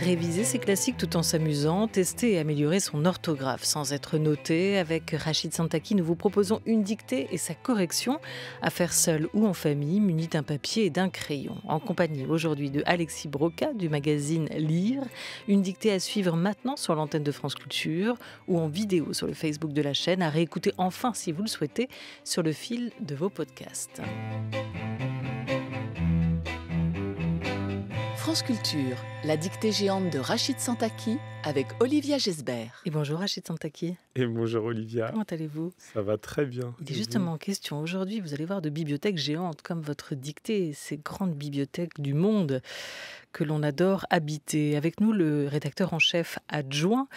Réviser ses classiques tout en s'amusant, tester et améliorer son orthographe sans être noté. Avec Rachid Santaki, nous vous proposons une dictée et sa correction à faire seul ou en famille, muni d'un papier et d'un crayon. En compagnie aujourd'hui de Alexis Broca du magazine Lire. Une dictée à suivre maintenant sur l'antenne de France Culture ou en vidéo sur le Facebook de la chaîne, à réécouter enfin si vous le souhaitez sur le fil de vos podcasts. France Culture, la dictée géante de Rachid Santaki avec Olivia Gesbert. Et bonjour Rachid Santaki. Et bonjour Olivia. Comment allez-vous ? Ça va très bien. Il est justement question aujourd'hui, vous allez voir, de bibliothèques géantes comme votre dictée, ces grandes bibliothèques du monde que l'on adore habiter. Avec nous, le rédacteur en chef adjoint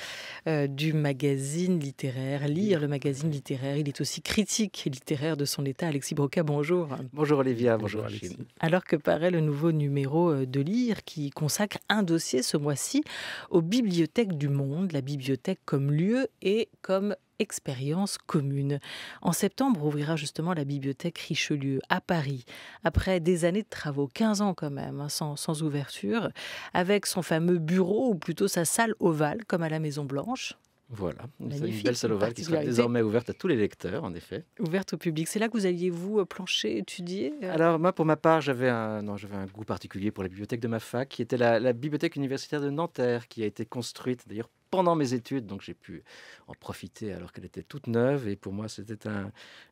du magazine littéraire Lire, le magazine littéraire. Il est aussi critique littéraire de son état. Alexis Broca, bonjour. Bonjour Olivia, bonjour Alexis. Alors que paraît le nouveau numéro de Lire qui consacre un dossier ce mois-ci aux bibliothèques du monde, la bibliothèque comme lieu et comme expérience commune. En septembre ouvrira justement la bibliothèque Richelieu à Paris, après des années de travaux, 15 ans quand même, sans ouverture, avec son fameux bureau, ou plutôt sa salle ovale, comme à la Maison Blanche. Voilà, une Magnifique, belle salle ovale qui sera désormais ouverte à tous les lecteurs, en effet. Ouverte au public. C'est là que vous alliez, vous, plancher, étudier Alors moi, pour ma part, j'avais un goût particulier pour la bibliothèque de ma fac, qui était la bibliothèque universitaire de Nanterre, qui a été construite d'ailleurs pendant mes études, donc j'ai pu en profiter alors qu'elle était toute neuve. Et pour moi, c'était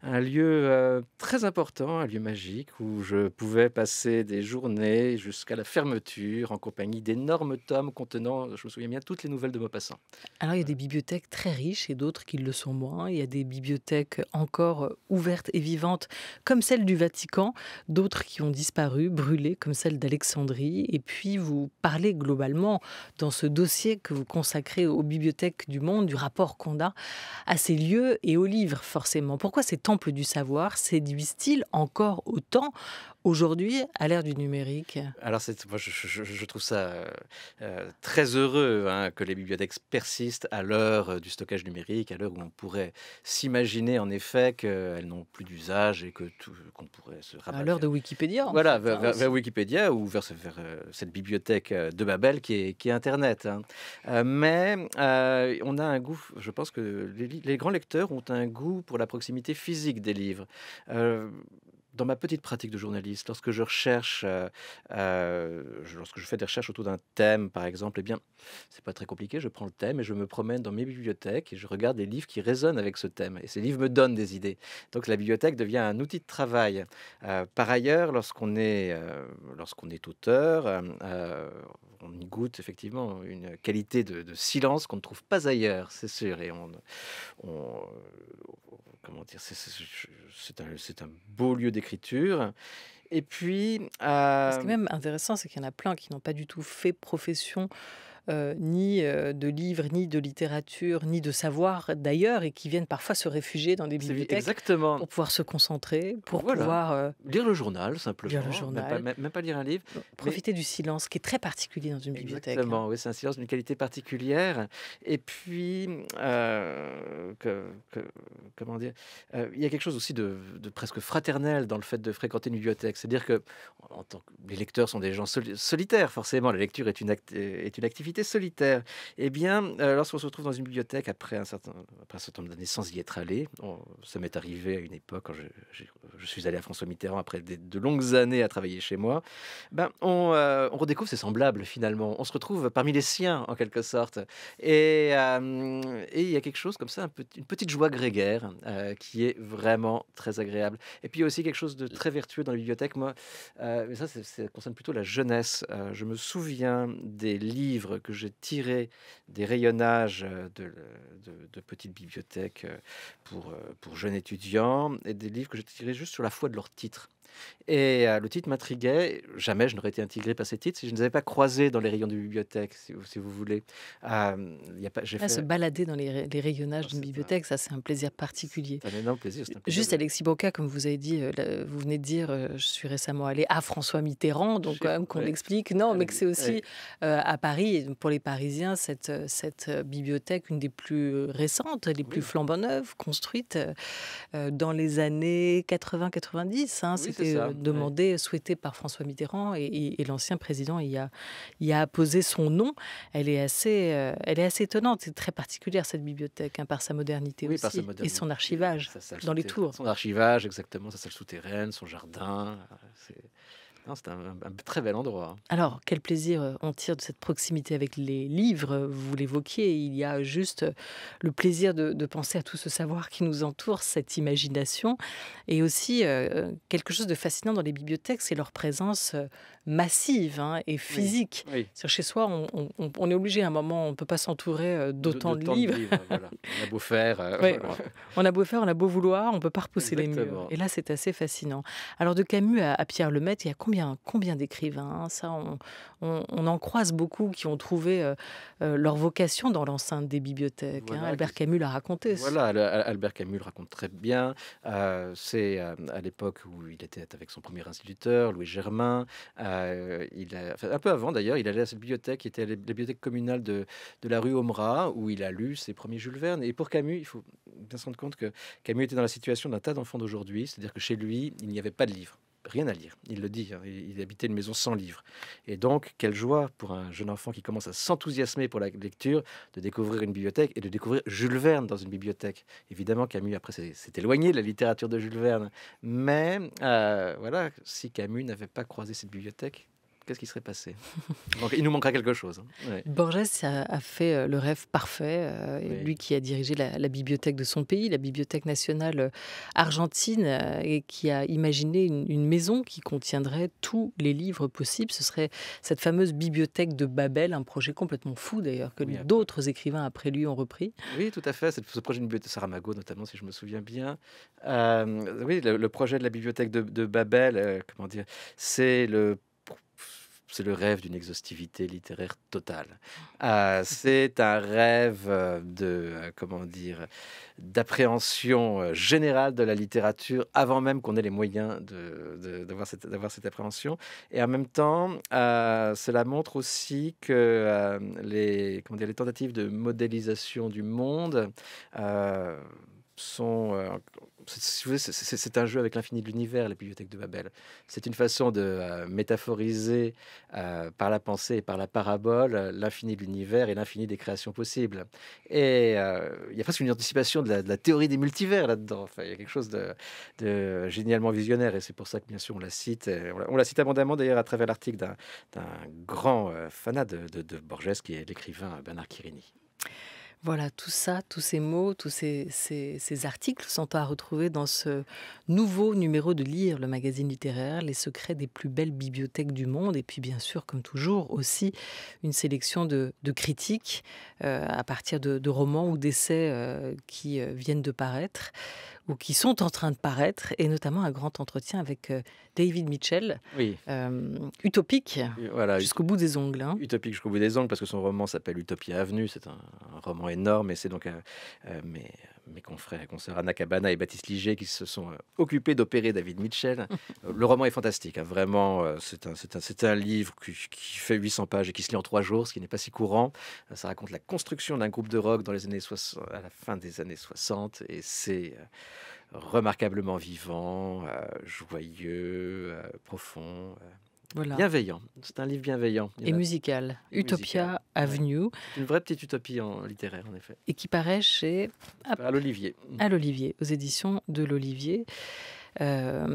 un lieu très important, un lieu magique, où je pouvais passer des journées jusqu'à la fermeture en compagnie d'énormes tomes contenant, je me souviens bien, toutes les nouvelles de Maupassant. Alors, il y a des bibliothèques très riches et d'autres qui le sont moins. Il y a des bibliothèques encore ouvertes et vivantes, comme celle du Vatican, d'autres qui ont disparu, brûlées, comme celle d'Alexandrie. Et puis, vous parlez globalement, dans ce dossier que vous consacrez aux bibliothèques du monde, du rapport qu'on a à ces lieux et aux livres, forcément. Pourquoi ces temples du savoir séduisent-ils encore autant aujourd'hui, à l'ère du numérique? Alors, moi, je trouve ça très heureux que les bibliothèques persistent à l'heure du stockage numérique, à l'heure où on pourrait s'imaginer en effet qu'elles n'ont plus d'usage et qu'on pourrait se rabattre. À l'heure de Wikipédia. Voilà, fait, vers Wikipédia ou vers cette bibliothèque de Babel qui est Internet. Mais on a un goût, je pense que les grands lecteurs ont un goût pour la proximité physique des livres. Dans ma petite pratique de journaliste, lorsque je recherche, lorsque je fais des recherches autour d'un thème, par exemple, eh bien, c'est pas très compliqué. Je prends le thème et je me promène dans mes bibliothèques et je regarde les livres qui résonnent avec ce thème. Et ces livres me donnent des idées. Donc, la bibliothèque devient un outil de travail. Par ailleurs, lorsqu'on est auteur, on y goûte effectivement une qualité de silence qu'on ne trouve pas ailleurs, c'est sûr. Et comment dire, c'est un beau lieu d'écriture. Et puis, Ce qui est même intéressant, c'est qu'il y en a plein qui n'ont pas du tout fait profession ni de livres, ni de littérature, ni de savoir d'ailleurs, et qui viennent parfois se réfugier dans des bibliothèques exactement. pour pouvoir se concentrer, pour Voilà. pouvoir Lire le journal, simplement. lire le journal. Même pas lire un livre. profiter du silence, qui est très particulier dans une bibliothèque. Exactement, oui, c'est un silence d'une qualité particulière. Et puis, comment dire, il y a quelque chose aussi de presque fraternel dans le fait de fréquenter une bibliothèque. C'est-à-dire que les lecteurs sont des gens solitaires, forcément. La lecture est une activité solitaire. Eh bien, lorsqu'on se retrouve dans une bibliothèque après un certain nombre d'années sans y être allé, ça m'est arrivé à une époque quand je suis allé à François Mitterrand après de longues années à travailler chez moi, on redécouvre ses semblables finalement. On se retrouve parmi les siens en quelque sorte. Et il y a quelque chose comme ça, une petite joie grégaire qui est vraiment très agréable. Et puis il y a aussi quelque chose de très vertueux dans la bibliothèque. Moi, mais ça concerne plutôt la jeunesse. Je me souviens des livres que j'ai tirés des rayonnages de petites bibliothèques pour jeunes étudiants, et des livres que j'ai tirés juste sur la foi de leur titre. Et le titre m'intriguait. Jamais je n'aurais été intrigué par ces titres si je ne les avais pas croisés dans les rayons de bibliothèque, si vous voulez. Se balader dans les rayonnages d'une bibliothèque, ça c'est un plaisir particulier. C'est un énorme plaisir. Juste Alexis Broca, comme vous avez dit, vous venez de dire, je suis récemment allé à François Mitterrand, donc quand même qu'on l'explique. Non, mais que c'est aussi à Paris, et pour les Parisiens, cette bibliothèque, une des plus récentes, les plus flambant neuves, construite dans les années 80-90. C'était été demandée, souhaitée par François Mitterrand et l'ancien président y a apposé son nom. Elle est assez étonnante, c'est très particulière cette bibliothèque, hein, par sa modernité Oui, aussi par sa modernité. et son archivage Sa salle dans les tours. Son archivage, exactement, sa salle souterraine, son jardin. C'est un très bel endroit. Alors, quel plaisir on tire de cette proximité avec les livres, vous l'évoquiez, il y a juste le plaisir de penser à tout ce savoir qui nous entoure, cette imagination, et aussi quelque chose de fascinant dans les bibliothèques, c'est leur présence massive, hein, et physique. Oui. Chez soi, on est obligé à un moment, on ne peut pas s'entourer d'autant de livres. Voilà. On a beau faire. Ouais, on a beau faire, on a beau vouloir, on ne peut pas repousser les murs. Et là, c'est assez fascinant. Alors, de Camus à Pierre Lemaitre, il y a combien d'écrivains, hein, ça, on en croise beaucoup qui ont trouvé leur vocation dans l'enceinte des bibliothèques. Voilà, hein. Albert Camus l'a raconté. Voilà, Albert Camus le raconte très bien. C'est à l'époque où il était avec son premier instituteur, Louis Germain. Un peu avant d'ailleurs, il allait à cette bibliothèque qui était la bibliothèque communale de la rue Aumeras, où il a lu ses premiers Jules Verne. Et pour Camus, il faut bien se rendre compte que Camus était dans la situation d'un tas d'enfants d'aujourd'hui, c'est-à-dire que chez lui, il n'y avait pas de livres. Rien à lire, il le dit, hein, il habitait une maison sans livres. Et donc, quelle joie pour un jeune enfant qui commence à s'enthousiasmer pour la lecture, de découvrir une bibliothèque et de découvrir Jules Verne dans une bibliothèque. Évidemment, Camus, après, s'est éloigné de la littérature de Jules Verne. Mais voilà, si Camus n'avait pas croisé cette bibliothèque, qu'est-ce qui serait passé? Donc, il nous manquerait quelque chose. Hein. Ouais. Borges a fait le rêve parfait, Oui. lui qui a dirigé la bibliothèque de son pays, la Bibliothèque nationale argentine, et qui a imaginé une maison qui contiendrait tous les livres possibles. Ce serait cette fameuse bibliothèque de Babel, un projet complètement fou d'ailleurs, que Oui, d'autres écrivains après lui ont repris. Oui, tout à fait. Ce projet de bibliothèque, Saramago notamment, si je me souviens bien. Oui, le projet de la bibliothèque de Babel, comment dire, c'est le rêve d'une exhaustivité littéraire totale. C'est un rêve comment dire, d'appréhension générale de la littérature avant même qu'on ait les moyens d'avoir cette appréhension. Et en même temps, cela montre aussi que les tentatives de modélisation du monde sont... si vous voulez, c'est un jeu avec l'infini de l'univers, les bibliothèques de Babel. C'est une façon de métaphoriser par la pensée et par la parabole l'infini de l'univers et l'infini des créations possibles. Et il y a presque une anticipation de la théorie des multivers là-dedans. Enfin, il y a quelque chose de génialement visionnaire, et c'est pour ça que bien sûr on la cite. On la cite abondamment d'ailleurs à travers l'article d'un grand fanat de Borges, qui est l'écrivain Bernard Quirini. Voilà, tout ça, tous ces mots, tous ces articles sont à retrouver dans ce nouveau numéro de Lire, le magazine littéraire, les secrets des plus belles bibliothèques du monde. Et puis bien sûr, comme toujours, aussi une sélection de critiques à partir de romans ou d'essais qui viennent de paraître ou qui sont en train de paraître, et notamment un grand entretien avec David Mitchell, Oui, utopique voilà, jusqu'au bout des ongles. Hein. utopique jusqu'au bout des ongles, parce que son roman s'appelle Utopia Avenue. C'est un roman énorme, et c'est donc mes confrères et consoeurs Anna Cabana et Baptiste Liger qui se sont occupés d'opérer David Mitchell. Le roman est fantastique, hein, vraiment. C'est un livre qui fait 800 pages et qui se lit en 3 jours, ce qui n'est pas si courant. Ça raconte la construction d'un groupe de rock dans les années 60, à la fin des années 60, et c'est remarquablement vivant, joyeux, profond. Voilà. Bienveillant. C'est un livre bienveillant. Et musical. Utopia Musical, Avenue, Une vraie petite utopie en littéraire, en effet. et qui paraît chez À l'Olivier. à l'Olivier, aux éditions de l'Olivier,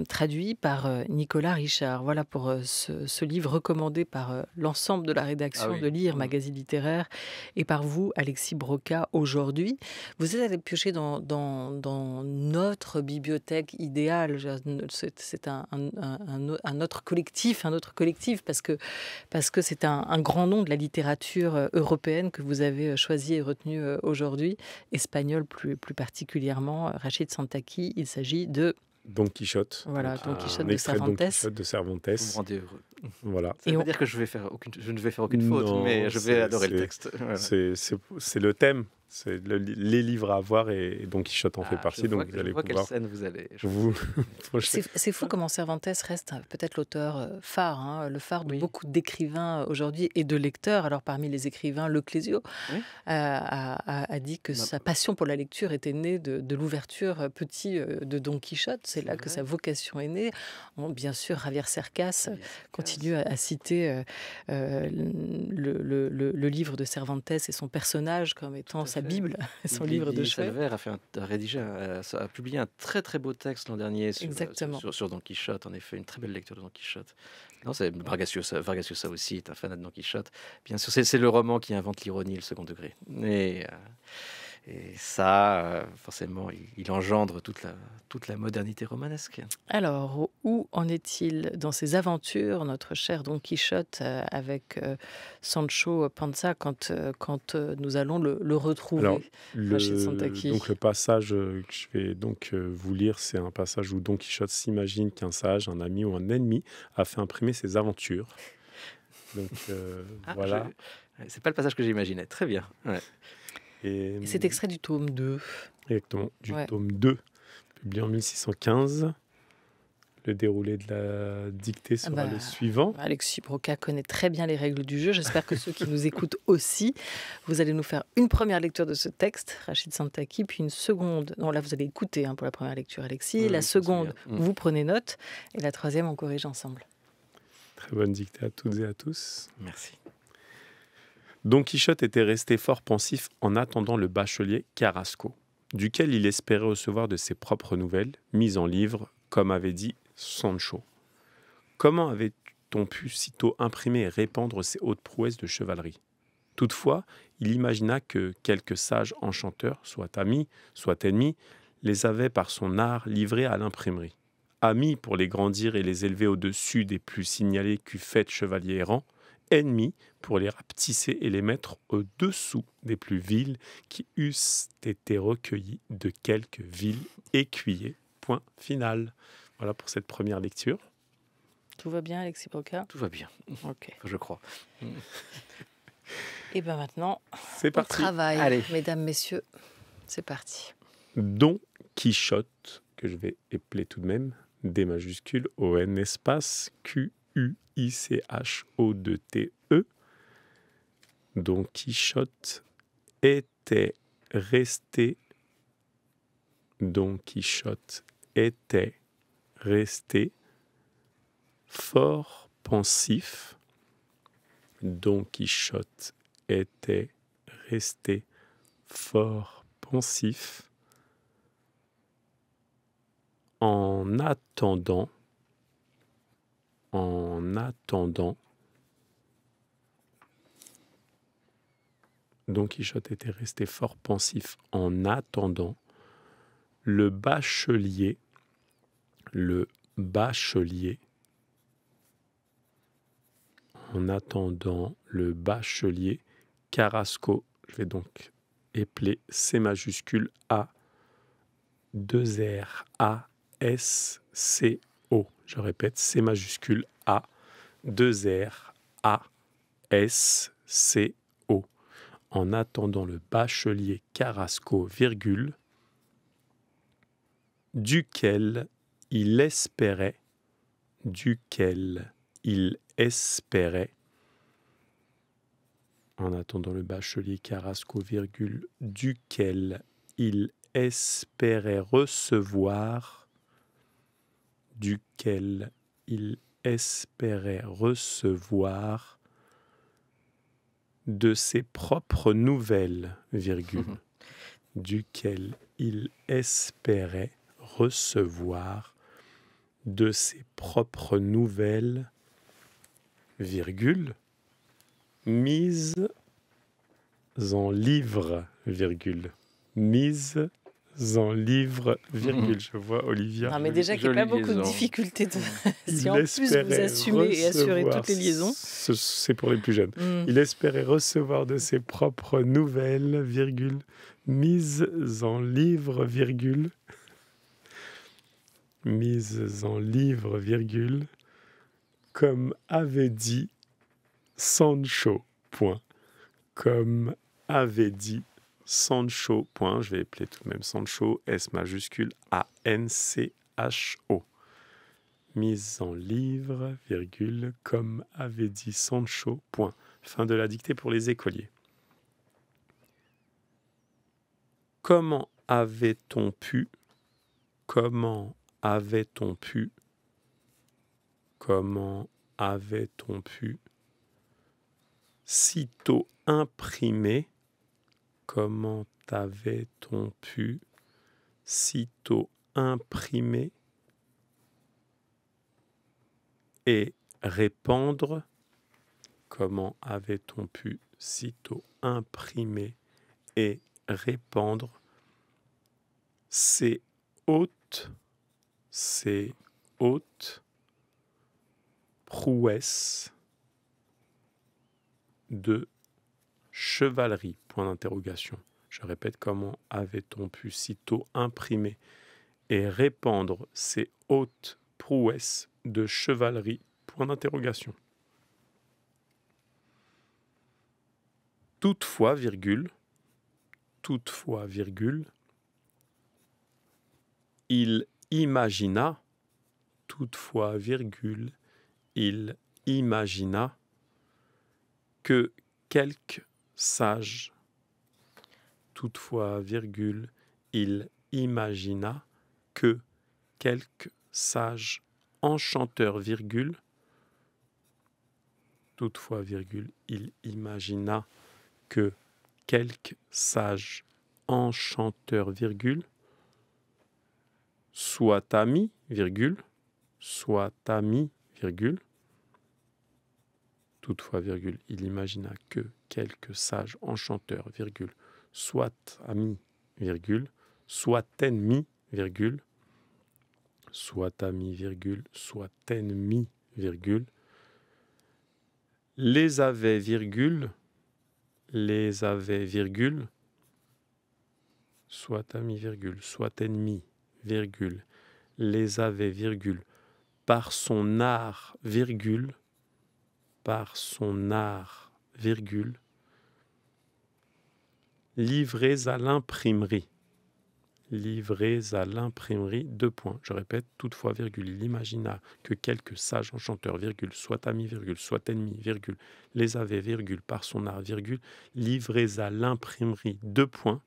traduit par Nicolas Richard. Voilà pour ce livre recommandé par l'ensemble de la rédaction oui. de Lire, magazine littéraire, et par vous, Alexis Broca, aujourd'hui. Vous êtes allé piocher dans notre bibliothèque idéale. C'est un autre collectif, parce que c'est un grand nom de la littérature européenne que vous avez choisi et retenu aujourd'hui, espagnol plus particulièrement, Rachid Santaki. Il s'agit de Don Quichotte. Voilà, Donc, Don Quichotte un de extrait de Don Cervantes. Quichotte de Cervantes. Vous me rendez heureux. Voilà. Ça Et veut on- dire que je ne vais faire aucune faute, Non, mais je vais adorer le c'est- texte. Voilà. C'est le thème. C'est les livres à voir et Don Quichotte en fait partie, donc vous je allez vois quelle pouvoir scène vous allez. vous projeter. C'est fou comment Cervantes reste peut-être l'auteur phare, hein, le phare de Oui. beaucoup d'écrivains aujourd'hui et de lecteurs. Alors parmi les écrivains, Le Clésio Oui. a dit que Bah, sa passion pour la lecture était née de l'ouverture petit de Don Quichotte. C'est C'est là que vrai. sa vocation est née. Bon, bien sûr, Javier Cercas Xavier continue Cercas. à citer le livre de Cervantes et son personnage comme étant à sa fait. Bible, son livre de Lily chevet. Salver a publié un très très beau texte l'an dernier Exactement. sur Don Quichotte. En effet, une très belle lecture de Don Quichotte. Non, c'est Vargas Llosa aussi est un fan de Don Quichotte. Bien sûr, c'est le roman qui invente l'ironie, le second degré. Et ça, forcément, il engendre toute la modernité romanesque. Alors, où en est-il dans ses aventures, notre cher Don Quichotte, avec Sancho Panza, quand nous allons le Alors, retrouver, Rachid donc Santaki? le passage que je vais donc vous lire, c'est un passage où Don Quichotte s'imagine qu'un sage, un ami ou un ennemi a fait imprimer ses aventures. Donc Ah, voilà. c'est pas le passage que j'imaginais. Très bien. Ouais. Et Et c'est extrait du tome 2. exactement, du Ouais. tome 2, publié en 1615. Le déroulé de la dictée Ah sera bah, le suivant. Alexis Broca connaît très bien les règles du jeu. J'espère que ceux qui nous écoutent aussi, vous allez nous faire une première lecture de ce texte, Rachid Santaki, puis une seconde. Non, là, vous allez écouter pour la première lecture, Alexis. Oui, La oui, je me seconde, souviens. vous prenez note. Et la troisième, on corrige ensemble. Très bonne dictée à toutes et à tous. Merci. Don Quichotte était resté fort pensif en attendant le bachelier Carrasco, duquel il espérait recevoir de ses propres nouvelles, mises en livre, comme avait dit Sancho. Comment avait-on pu sitôt imprimer et répandre ces hautes prouesses de chevalerie? Toutefois, il imagina que quelques sages enchanteurs, soit amis, soit ennemis, les avaient par son art livrés à l'imprimerie. Amis pour les grandir et les élever au-dessus des plus signalés cuffettes chevaliers errants, ennemis pour les rapetisser et les mettre au-dessous des plus vils qui eussent été recueillis de quelques vils écuyers. Point final. Voilà pour cette première lecture. Tout va bien, Alexis Broca? Tout va bien, Ok. je crois. Et bien maintenant, C'est on parti. travaille, Allez. mesdames, messieurs. C'est parti. Don Quichotte, que je vais épeler tout de même, D majuscule, O-N espace, Q-U-I-C-H-O-2-T-E. Don Quichotte était resté. Don Quichotte était resté fort pensif. Don Quichotte était resté fort pensif en attendant Don Quichotte était resté fort pensif en attendant le bachelier Carrasco. Je vais donc épeler C majuscule A 2 R A S C O. Je répète, C majuscule A 2 R A S C O. En attendant le bachelier Carrasco, virgule, duquel il espérait, en attendant le bachelier Carrasco, virgule, duquel il espérait recevoir, de ses propres nouvelles, virgule, duquel il espérait recevoir de ses propres nouvelles, virgule, mises en livre, virgule, mises en livre, virgule. Je vois Olivia. Non, mais déjà qu'il n'y a pas jolie beaucoup de liaison. difficultés. Il Si en plus vous espérait assumez et assurez recevoir- toutes les liaisons. C'est pour les plus jeunes. Hmm. Il espérait recevoir de ses propres nouvelles, virgule, mises en livre, virgule, mises en livre, virgule, comme avait dit Sancho, point. Comme avait dit Sancho, point, je vais appeler tout de même Sancho, S majuscule A-N-C-H-O. Mise en livre, virgule, comme avait dit Sancho, point. Fin de la dictée pour les écoliers. Comment avait-on pu, comment avait-on pu, comment avait-on pu, sitôt imprimer, comment avait-on pu, sitôt imprimer et répandre, comment avait-on pu, sitôt imprimer et répandre ces hautes prouesses de chevalerie, point d'interrogation. Je répète, comment avait-on pu sitôt imprimer et répandre ces hautes prouesses de chevalerie, point d'interrogation. Toutefois, virgule, il imagina, toutefois, virgule, il imagina que quelques sages, toutefois, virgule, il imagina que quelques sages enchanteurs, virgule, toutefois, virgule, il imagina que quelques sages enchanteurs, virgule, soit amis, virgule, toutefois, virgule, il imagina que quelques sages enchanteurs, virgule, soit amis, virgule, soit ennemis, virgule, soit amis, virgule, soit ennemis, virgule, les avaient, virgule, soit amis, virgule, soit ennemis, virgule, les avait, virgule, par son art, virgule, livrés à l'imprimerie, deux points. Je répète, toutefois, virgule, il imagina que quelques sages enchanteurs, virgule, soit amis, virgule, soit ennemis, virgule, les avaient, virgule, par son art, virgule, livrés à l'imprimerie, deux points.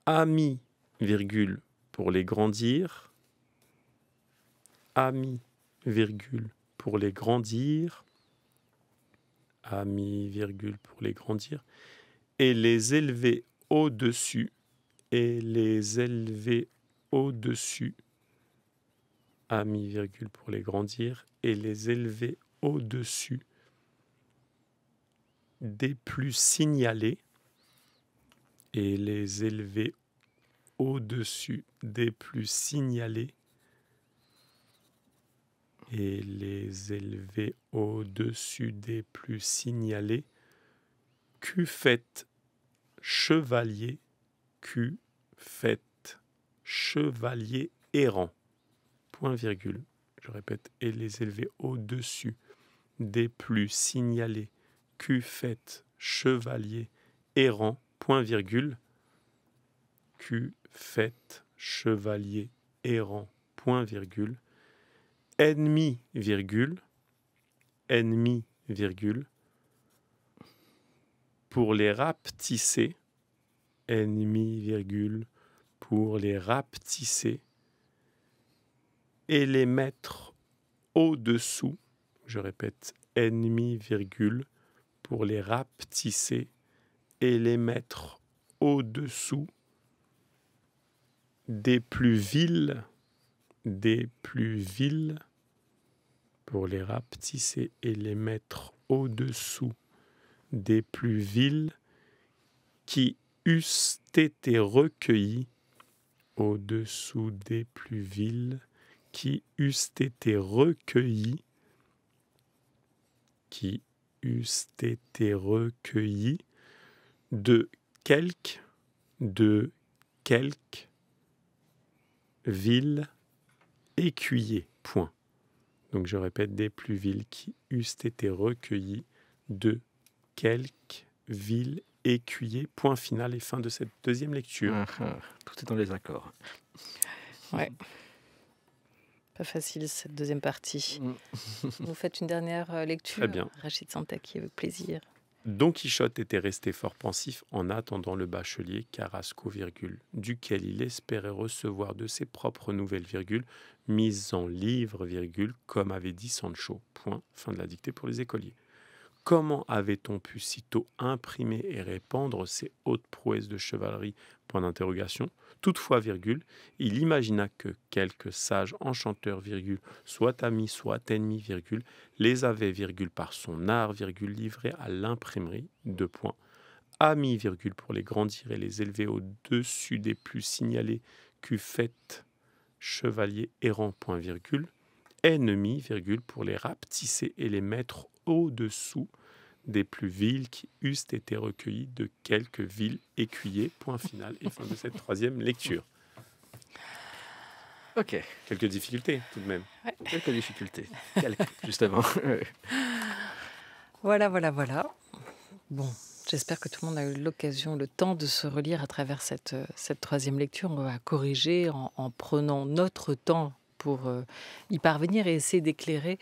Amis, virgule, pour les grandir, amis, virgule, pour les grandir, amis, virgule, pour les grandir, et les élever au-dessus, amis, virgule, pour les grandir, et les élever au-dessus des plus signalés, et les élever au-dessus des plus signalés, et les élever au-dessus des plus signalés, qu'eût fait chevalier errant, point virgule, je répète, et les élever au-dessus des plus signalés, qu'eût fait chevalier errant, point virgule, qu'eût fait chevalier errant, point virgule, ennemi, virgule, pour les rapetisser, ennemi, virgule, pour les rapetisser, et les mettre au-dessous, je répète, ennemi, virgule, pour les rapetisser, et les mettre au-dessous des plus vils, pour les rapetisser et les mettre au-dessous des plus vils qui eussent été recueillis, au-dessous des plus vils qui eussent été recueillis, de quelque ville écuyer, point. Donc je répète, des plus vils qui eussent été recueillis de quelque ville écuyer, point final et fin de cette deuxième lecture. Tout est dans les accords. Ouais. Pas facile cette deuxième partie. Vous faites une dernière lecture? Très bien. Rachid Santaki, avec plaisir. Don Quichotte était resté fort pensif en attendant le bachelier Carrasco, duquel il espérait recevoir de ses propres nouvelles, mises en livre, comme avait dit Sancho. Point. Fin de la dictée pour les écoliers. Comment avait-on pu sitôt imprimer et répandre ces hautes prouesses de chevalerie? Point d'interrogation. Toutefois, il imagina que quelques sages enchanteurs, soit amis, soit ennemis, les avaient, par son art, livrés à l'imprimerie, amis, pour les grandir et les élever au-dessus des plus signalés qu'eût fait chevalier errant, ennemis, pour les rapetisser et les mettre au-dessous des plus vils qui eussent été recueillis de quelques vils écuyers. Point final et fin de cette troisième lecture. Ok. Quelques difficultés tout de même. Ouais. Quelques difficultés. Justement. Voilà. Bon, j'espère que tout le monde a eu l'occasion, le temps de se relire à travers cette troisième lecture. On va corriger en prenant notre temps pour y parvenir et essayer d'éclairer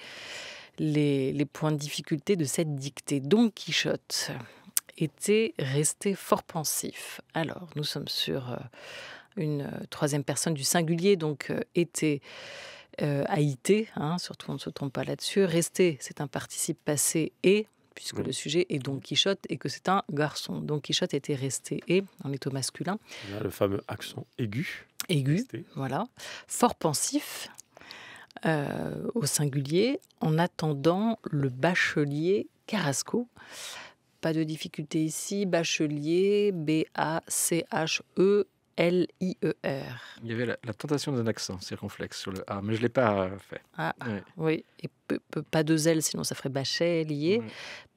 les points de difficulté de cette dictée. Don Quichotte était resté fort pensif. Alors, nous sommes sur une troisième personne du singulier, donc était a été, surtout on ne se trompe pas là-dessus. Rester, c'est un participe passé et, puisque le sujet est Don Quichotte et que c'est un garçon. Don Quichotte était resté et, on est au masculin. Là, le fameux accent aigu. Aigu, voilà. Fort pensif. Au singulier, en attendant le bachelier Carrasco. Pas de difficulté ici, bachelier, B-A-C-H-E-L-I-E-R. Il y avait la tentation d'un accent circonflexe sur le A, mais je ne l'ai pas fait. Ah, Ouais. oui, et pas de L, sinon ça ferait bachelier, Ouais.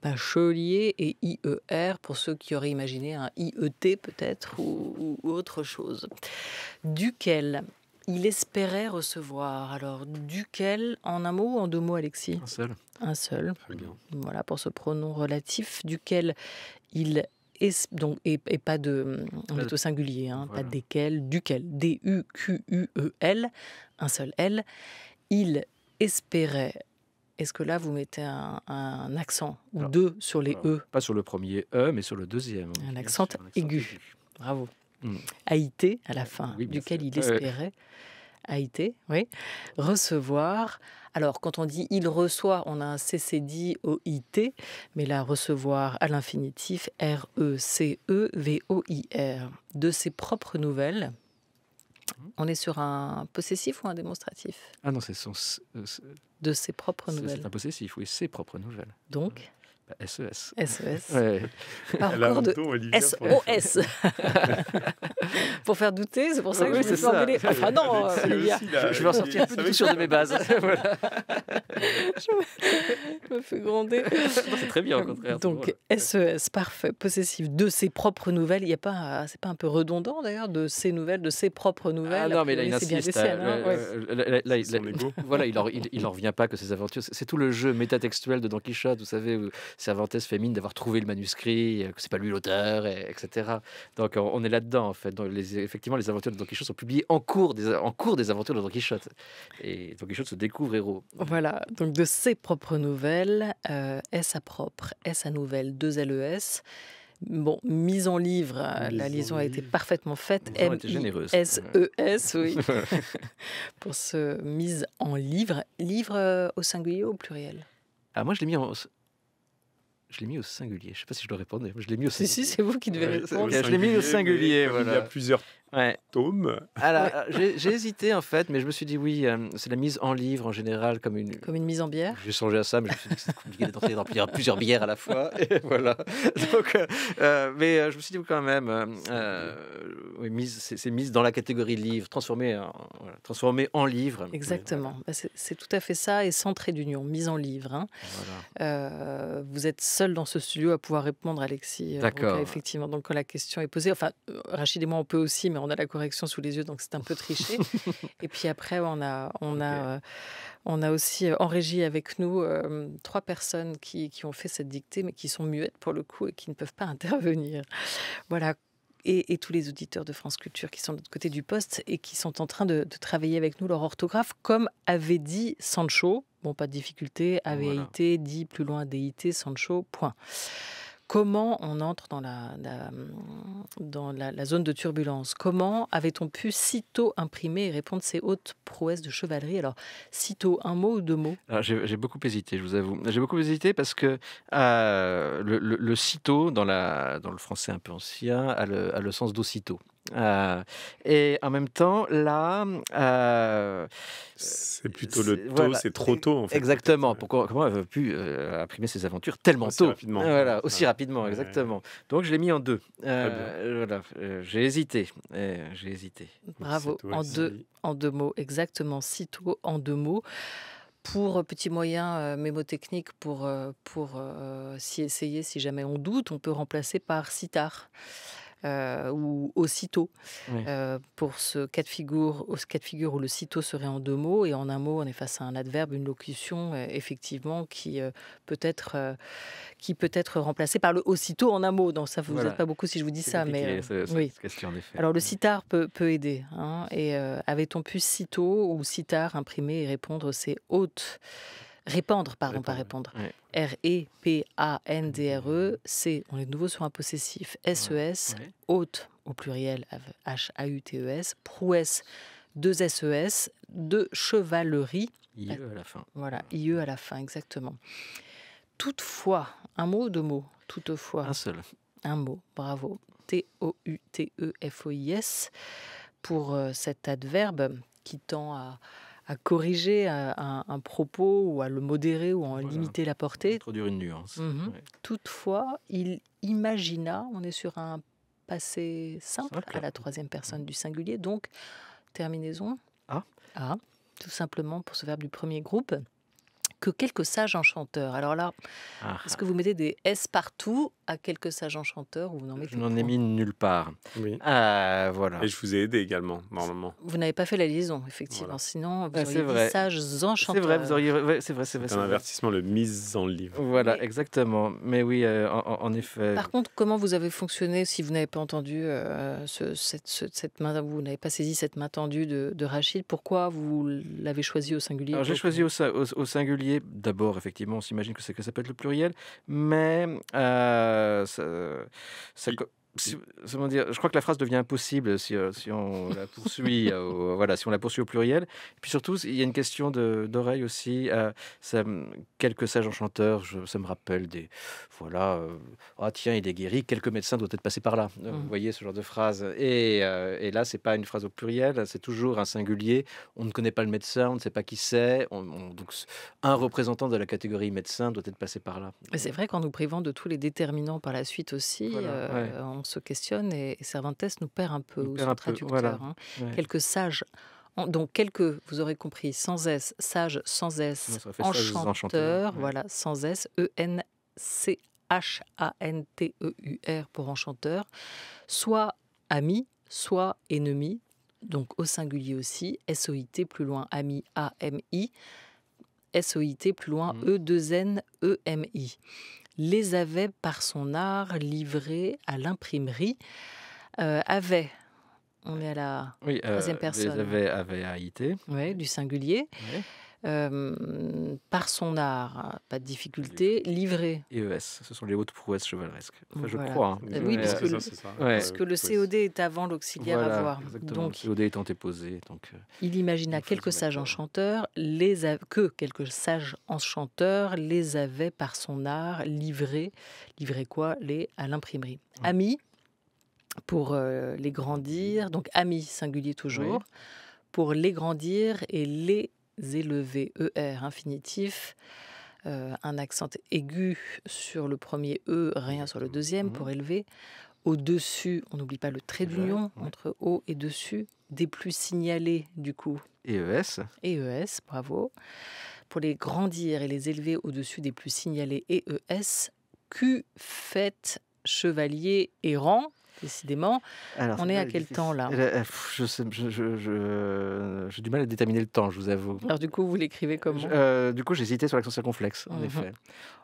bachelier et I-E-R, pour ceux qui auraient imaginé un I-E-T peut-être, ou autre chose. Duquel il espérait recevoir. Alors, duquel, en un mot ou en deux mots, Alexis? Un seul. Un seul. Très bien. Voilà, pour ce pronom relatif, duquel il est... Donc, et pas de... On est au singulier, Voilà. pas desquels, duquel. D-U-Q-U-E-L, un seul L. Il espérait... Est-ce que là, vous mettez un accent ou Alors, deux sur les E? Pas sur le premier E, mais sur le deuxième. Un Bien accent sûr, aigu. Bravo. Mm. Haïté, à la fin, Oui, bien duquel sûr. il espérait, haïté, oui, recevoir. Alors, quand on dit il reçoit, on a un CCD au IT, mais là, recevoir à l'infinitif, R-E-C-E-V-O-I-R, de ses propres nouvelles. On est sur un possessif ou un démonstratif? Ah non, c'est De ses propres nouvelles. un possessif, oui, ses propres nouvelles. Donc, SES. SES. Ouais. Parcours de SOS. Pour faire douter, c'est pour ça que Oui, je me c'est suis ça. emmêlée. Enfin non, Olivia. Je vais en sortir plus du tout sur de mes bases. Voilà. Je me fais gronder. Non, c'est très bien, au contraire. Donc SES, parfait, possessif, de ses propres nouvelles. Il y a pas, c'est pas un peu redondant d'ailleurs, de ses nouvelles, de ses propres nouvelles? Ah non, mais là, il c'est bien insiste. des siennes, hein, ouais. Là, Son ego. voilà, il en revient pas que ses aventures. C'est tout le jeu métatextuel de Don Quichotte, vous savez, où Cervantes fait mine d'avoir trouvé le manuscrit, que c'est pas lui l'auteur, etc. Donc on est là-dedans en fait. Donc, effectivement, les aventures de Don Quichotte sont publiées en cours des aventures de Don Quichotte. Et Don Quichotte se découvre héros. Voilà, donc de ses propres nouvelles, est-ce à propre, est-ce à nouvelle, deux LES. Bon, mise en livre, la liaison a été parfaitement faite. Ils ont été généreuses. M-I-S-E-S, oui. Pour ce mise en livre. Livre au singulier ou au pluriel? Ah, moi, je l'ai mis au singulier. Je sais pas si je dois répondre. Je l'ai mis au Si, singulier. c'est vous qui devez répondre. Je l'ai mis au singulier, mais comme voilà. Il y a plusieurs Ouais. tomes. Alors, j'ai hésité en fait, mais je me suis dit oui, c'est la mise en livre en général comme une. Comme une mise en bière? J'ai songé à ça, mais je me suis dit que c'était compliqué d'en remplir plusieurs bières à la fois. Et voilà. Donc, mais je me suis dit quand même, oui, c'est mise dans la catégorie livre, transformée en livre. Exactement. Bah, c'est tout à fait ça, et sans trait d'union, mise en livre, hein. Voilà. Vous êtes seul dans ce studio à pouvoir répondre, Alexis. D'accord. Effectivement, donc quand la question est posée, enfin, Rachid et moi, on peut aussi, mais mais on a la correction sous les yeux, donc c'est un peu triché. Et puis après, on a aussi en régie avec nous 3 personnes qui ont fait cette dictée, mais qui sont muettes pour le coup et qui ne peuvent pas intervenir. Voilà. Et tous les auditeurs de France Culture qui sont de l'autre côté du poste et qui sont en train de travailler avec nous leur orthographe, comme avait dit Sancho. Bon, pas de difficulté, Voilà. AVIT, dit plus loin DIT, Sancho, point. Comment on entre dans la zone de turbulence? Comment avait-on pu sitôt imprimer et répondre ces hautes prouesses de chevalerie? Alors, sitôt, un mot ou 2 mots? Alors, j'ai beaucoup hésité, je vous avoue. J'ai beaucoup hésité parce que le sitôt, dans le français un peu ancien, a le sens d'aussitôt. Et en même temps, là, C'est plutôt le tôt, voilà, c'est trop tôt en fait. exactement. peut-être. Comment elle a pu imprimer ses aventures tellement Aussi tôt? rapidement. Voilà, aussi Ouais. rapidement, Ouais. exactement. Donc, je l'ai mis en 2. bien. Voilà, j'ai hésité. J'ai hésité. Bravo, C'est tout, en ouais, deux, en 2 mots, exactement, sitôt en 2 mots. Pour petit moyen mémotechnique, pour s'y essayer, si jamais on doute, on peut remplacer par sitar ou aussitôt. Oui. Pour ce cas de figure où le sitôt serait en 2 mots, et en un mot, on est face à un adverbe, une locution, effectivement, qui peut être remplacée par le aussitôt en un mot. Donc ça, vous Voilà. n'êtes pas beaucoup si je vous dis C'est ça, compliqué, mais oui. cette question, en effet. Alors le sitar peut aider, hein, et avait-on pu sitôt ou sitar imprimer et répondre ces hautes... Répandre, pardon, pas répondre. Ouais. R-E-P-A-N-D-R-E, c'est, on est de nouveau sur un possessif, S-E-S, Ouais. haute au pluriel, H-A-U-T-E-S, prouesse, 2 S-E-S, de chevalerie, IE à la fin. voilà, I-E à la fin, exactement. Toutefois, un mot ou 2 mots? Toutefois, Un seul. un mot, bravo. T-O-U-T-E-F-O-I-S, pour cet adverbe qui tend à corriger un propos ou à le modérer ou à en Voilà. limiter la portée. Introduire une nuance. Mhm. Ouais. Toutefois, il imagina, on est sur un passé simple Simple. à la 3e personne du singulier, donc terminaison A. A, tout simplement pour ce verbe du premier groupe, que quelques sages enchanteurs. Alors là, Ah. est-ce que vous mettez des S partout à quelques sages enchanteurs ou vous n'en Je mettez n'en ai point? mis nulle part. Oui. Voilà. Et je vous ai aidé également, normalement. Vous n'avez pas fait la liaison, effectivement. Voilà. Sinon, vous Ah, auriez c'est dit vrai. sages C'est enchanteurs. vrai, vous auriez. Ouais, c'est vrai, c'est vrai. C'est c'est un vrai. avertissement, le mise en livre. Voilà, Mais- exactement. Mais oui, en effet. Par contre, comment vous avez fonctionné si vous n'avez pas entendu cette main, vous n'avez pas saisi cette main tendue de Rachid? Pourquoi vous l'avez choisi au singulier? Alors, j'ai choisi au singulier. D'abord, effectivement, on s'imagine que ça peut être le pluriel, mais comment dire, je crois que la phrase devient impossible si on la poursuit, voilà, si on la poursuit au pluriel. Et puis surtout, il y a une question d'oreille aussi. Quelques sages enchanteurs, ça me rappelle voilà, ah tiens, il est guéri, quelques médecins doivent être passés par là. Vous voyez ce genre de phrase. Et là, c'est pas une phrase au pluriel, c'est toujours un singulier. On ne connaît pas le médecin, on ne sait pas qui c'est. Donc, un représentant de la catégorie médecin doit être passé par là. Et c'est vrai qu'en nous privant de tous les déterminants par la suite aussi, Voilà, ouais. on se questionne et Cervantes nous perd un peu, Nous ou perd son un peu, traducteur. voilà. Hein. Ouais. Quelques sages, donc quelques, vous aurez compris, sans S, sage sans Ouais, S, ça aurait fait sages enchanteur, enchanteurs, ouais. voilà, sans S, E-N-C-H-A-N-T-E-U-R pour enchanteur, soit ami, soit ennemi, donc au singulier aussi, S-O-I-T, plus loin ami, A-M-I, S-O-I-T, plus loin E-2-N-E-M-I. Les avait par son art livrés à l'imprimerie, avait, on est à la Oui, troisième personne, les avait AIT. ouais, du singulier, Ouais. par son art, pas de difficulté, livré. Et ES, ce sont les hautes prouesses chevaleresques. Enfin, je Voilà. crois. Hein. Oui, Ouais, puisque le- c'est ça. ouais. Parce que le COD est avant l'auxiliaire voilà, à voir. exactement. Donc, Le COD étant déposé. Donc, il imagina nous faisons quelques sages d'accord. enchanteurs, que quelques sages enchanteurs les avaient par son art livrés. Livrés quoi? À l'imprimerie. Ouais. Amis, pour les grandir, donc amis singulier toujours, pour les grandir et les élever, ER infinitif, un accent aigu sur le premier E, rien sur le deuxième, pour élever. Au-dessus, on n'oublie pas le trait d'union entre haut et dessus, des plus signalés du coup, Et ES. et ES, bravo. Pour les grandir et les élever au-dessus des plus signalés et ES, Q, fait, chevalier errant. décidément. Alors, On est celle-là, à elle est quel difficile. temps là? J'ai du mal à déterminer le temps, je vous avoue. Alors du coup, vous l'écrivez comment? Du coup, j'ai hésité sur l'accent circonflexe, en Mhm. effet.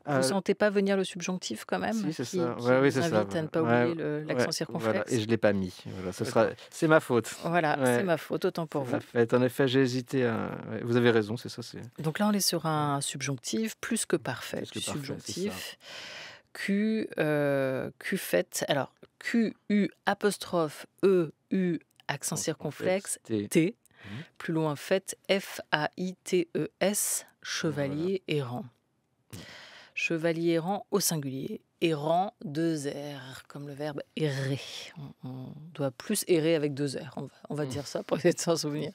Vous Euh, sentez pas venir le subjonctif quand même, si, c'est qui, ça. qui Ouais, oui, vous c'est ça. invite à ne pas Ouais, oublier ouais, l'accent voilà. circonflexe? Et je l'ai pas mis. Voilà, D'accord. c'est ma faute. Voilà, c'est Ouais, ma faute, autant pour c'est vous. ma fête. En effet, j'ai hésité. Ouais, vous avez raison, c'est ça. C'est Donc là, on est sur un subjonctif plus que parfait plus que du parfait, c'est ça. subjonctif. Q fait, alors QU apostrophe EU accent circonflexe T. T, Mhm. plus loin fait FAITES, chevalier errant. Chevalier errant au singulier, errant 2 R, comme le verbe errer. On doit plus errer avec 2 R, on va dire ça pour essayer de s'en souvenir.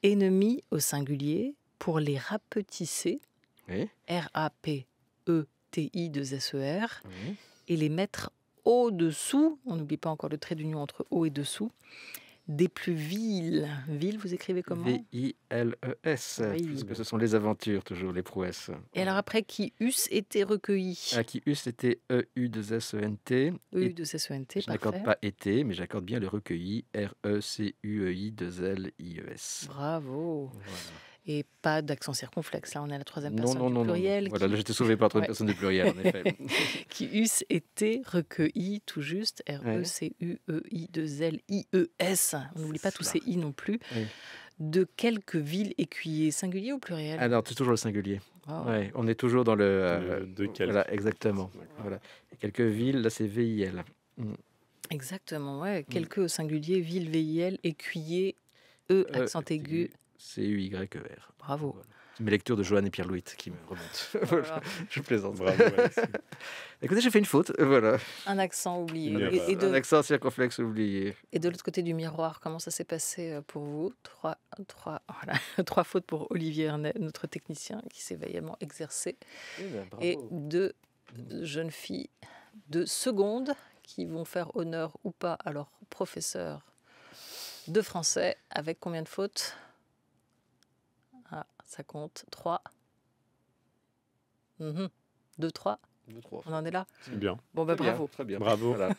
Ennemi au singulier, pour les rapetisser, Oui. RAPETI2SER, Oui. et les mettre au-dessous, on n'oublie pas encore le trait d'union entre haut et dessous, des plus viles. Viles, vous écrivez comment? VILES, Oui. puisque ce sont les aventures, toujours les prouesses. Et alors après, qui eussent été recueillis. Qui eussent été EU2SENT. EU de SENT, Je n'accorde parfait. pas été, mais j'accorde bien le recueilli RECUEI2LIES. Bravo. Voilà. Et pas d'accent circonflexe. Là, on est à la troisième Non, personne non, du non, non. pluriel. Voilà, qui, là, j'étais sauvé par la troisième Ouais. personne du pluriel, en effet. qui eussent été recueillis, tout juste. RECUEI2LIES. On n'oublie pas tous Cela. ces I non plus. Oui. De quelques villes écuyers, singulier ou pluriel? Alors, c'est toujours le singulier. Wow. Ouais, on est toujours dans le... De quelques. Voilà, exactement. D'accord. Voilà. Et quelques villes, là, c'est VIL. Exactement, ouais. Quelques au singulier, ville, VIL, écuyer, E, accent aigu. CUYER. Bravo. Voilà. C'est mes lectures de Joanne et Pierre-Louis qui me remontent. Voilà. Je plaisante. Bravo, Alexis. Écoutez, j'ai fait une faute. Voilà. Un accent oublié. Une Et, erreur. et Un de, accent circonflexe oublié. et de l'autre côté du miroir, comment ça s'est passé pour vous? Voilà. 3 fautes pour Olivier Hernet, notre technicien, qui s'est vaillamment exercé. Et 2 jeunes filles de seconde qui vont faire honneur ou pas à leur professeur de français. Avec combien de fautes? Ah, ça compte. 3. 2, 3. 2, 3. On en est là? C'est bien. Bon, bah Très bien, bravo. très bien. Bravo. Voilà.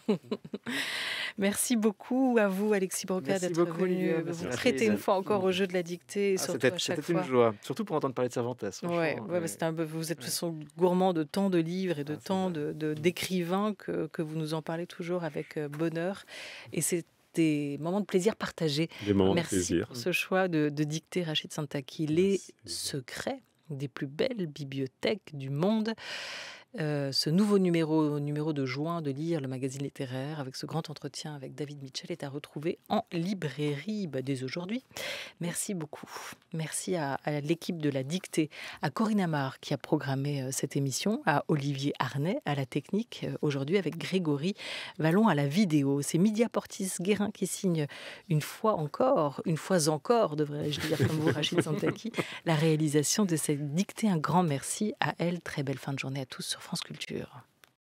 Merci beaucoup à vous, Alexis Broca, Merci d'être beaucoup, venu Olivia. vous Merci. prêter une fois encore au jeu de la dictée et surtout à chaque C'était fois. une joie, surtout pour entendre parler de Cervantes. Ouais, c'était vous êtes de toute façon gourmand de tant de livres et de c'est tant vrai. d'écrivains que vous nous en parlez toujours avec bonheur. Et c'est des moments de plaisir partagés. Des moments de Merci plaisir. pour ce choix de dicter Rachid Santaki. Les Merci. secrets des plus belles bibliothèques du monde. Ce nouveau numéro de juin de Lire, le magazine littéraire, avec ce grand entretien avec David Mitchell, est à retrouver en librairie dès aujourd'hui. Merci beaucoup. Merci à l'équipe de la dictée, à Corinne Amar qui a programmé cette émission, à Olivier Arnay à la technique, aujourd'hui avec Grégory Vallon à la vidéo. C'est Midia Portis-Guérin qui signe une fois encore, devrais-je dire comme vous, Rachid Santaki, la réalisation de cette dictée. Un grand merci à elle. Très belle fin de journée à tous sur France Culture.